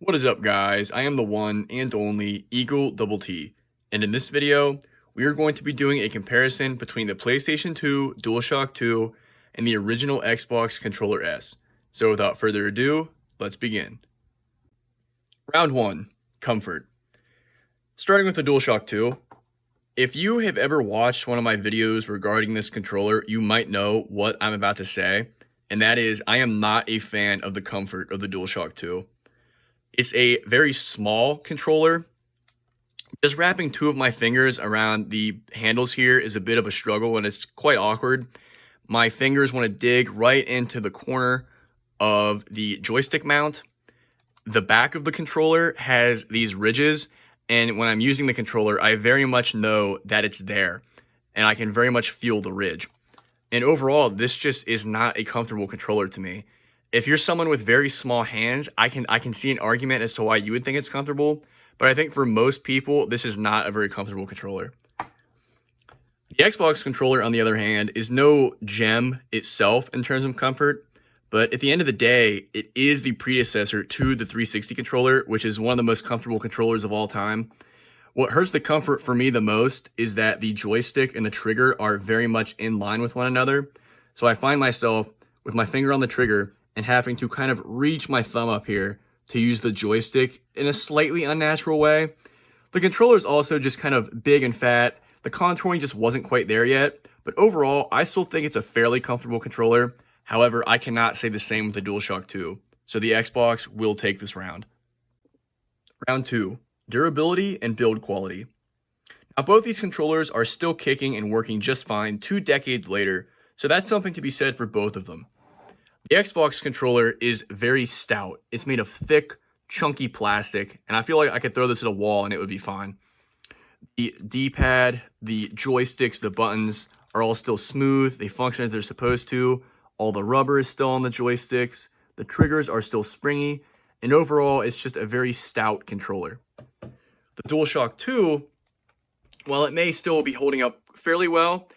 What is up, guys? I am the one and only Eagle Double T, and in this video, we are going to be doing a comparison between the PlayStation 2 DualShock 2 and the original Xbox Controller S. So without further ado, let's begin. Round 1, Comfort. Starting with the DualShock 2, if you have ever watched one of my videos regarding this controller, you might know what I'm about to say, and that is I am not a fan of the comfort of the DualShock 2. It's a very small controller. Just wrapping two of my fingers around the handles here is a bit of a struggle, and it's quite awkward. My fingers want to dig right into the corner of the joystick mount. The back of the controller has these ridges, and when I'm using the controller, I very much know that it's there, and I can very much feel the ridge. And overall, this just is not a comfortable controller to me. If you're someone with very small hands, I can see an argument as to why you would think it's comfortable, but I think for most people, this is not a very comfortable controller. The Xbox controller, on the other hand, is no gem itself in terms of comfort, but at the end of the day, it is the predecessor to the 360 controller, which is one of the most comfortable controllers of all time. What hurts the comfort for me the most is that the joystick and the trigger are very much in line with one another. So I find myself with my finger on the trigger and having to kind of reach my thumb up here to use the joystick in a slightly unnatural way. The controller is also just kind of big and fat. The contouring just wasn't quite there yet, but overall, I still think it's a fairly comfortable controller. However, I cannot say the same with the DualShock 2, so the Xbox will take this round. Round 2. Durability and build quality. Now, both these controllers are still kicking and working just fine 2 decades later, so that's something to be said for both of them. The Xbox controller is very stout. It's made of thick, chunky plastic, and I feel like I could throw this at a wall and it would be fine. The D-pad, the joysticks, the buttons are all still smooth. They function as they're supposed to. All the rubber is still on the joysticks. The triggers are still springy, and overall, it's just a very stout controller. The DualShock 2, while it may still be holding up fairly well,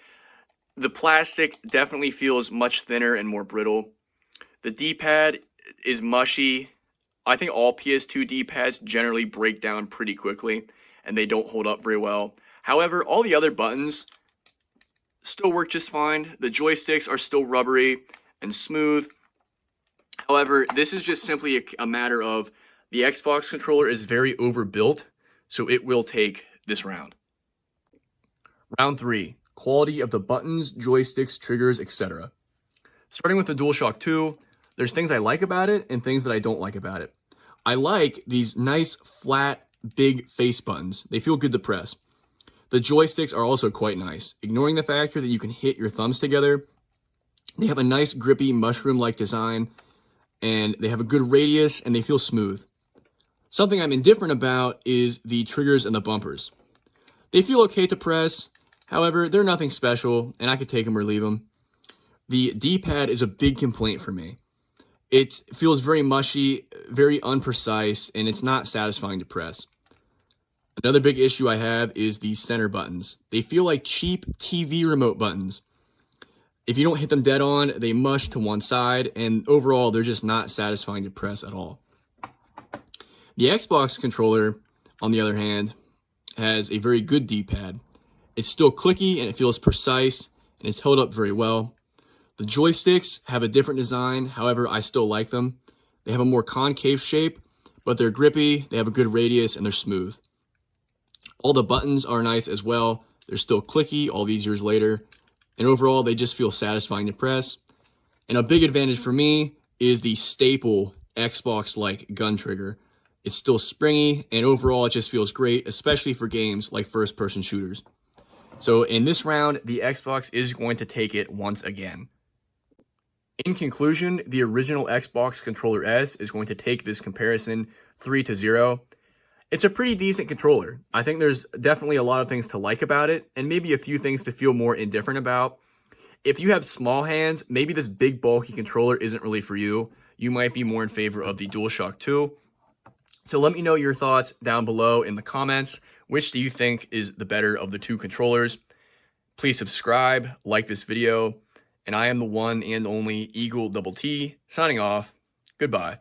the plastic definitely feels much thinner and more brittle. The D-pad is mushy. I think all PS2 D-pads generally break down pretty quickly, and they don't hold up very well. However, all the other buttons still work just fine. The joysticks are still rubbery and smooth. However, this is just simply a matter of the Xbox controller is very overbuilt, so it will take this round. Round 3, quality of the buttons, joysticks, triggers, etc. Starting with the DualShock 2, there's things I like about it and things that I don't like about it. I like these nice, flat, big face buttons. They feel good to press. The joysticks are also quite nice. Ignoring the factor that you can hit your thumbs together, they have a nice, grippy, mushroom-like design, and they have a good radius, and they feel smooth. Something I'm indifferent about is the triggers and the bumpers. They feel okay to press, however, they're nothing special, and I could take them or leave them. The D-pad is a big complaint for me. It feels very mushy, very unprecise, and it's not satisfying to press. Another big issue I have is the center buttons. They feel like cheap TV remote buttons. If you don't hit them dead on, they mush to one side, and overall, they're just not satisfying to press at all. The Xbox controller, on the other hand, has a very good D-pad. It's still clicky, and it feels precise, and it's held up very well. The joysticks have a different design, however, I still like them. They have a more concave shape, but they're grippy, they have a good radius, and they're smooth. All the buttons are nice as well. They're still clicky all these years later, and overall, they just feel satisfying to press. And a big advantage for me is the staple Xbox-like gun trigger. It's still springy, and overall, it just feels great, especially for games like first-person shooters. So in this round, the Xbox is going to take it once again. In conclusion, the original Xbox Controller S is going to take this comparison 3-0. It's a pretty decent controller. I think there's definitely a lot of things to like about it, and maybe a few things to feel more indifferent about. If you have small hands, maybe this big bulky controller isn't really for you. You might be more in favor of the DualShock 2. So let me know your thoughts down below in the comments. Which do you think is the better of the two controllers? Please subscribe, like this video, and I am the one and only Eagle Double T, signing off. Goodbye.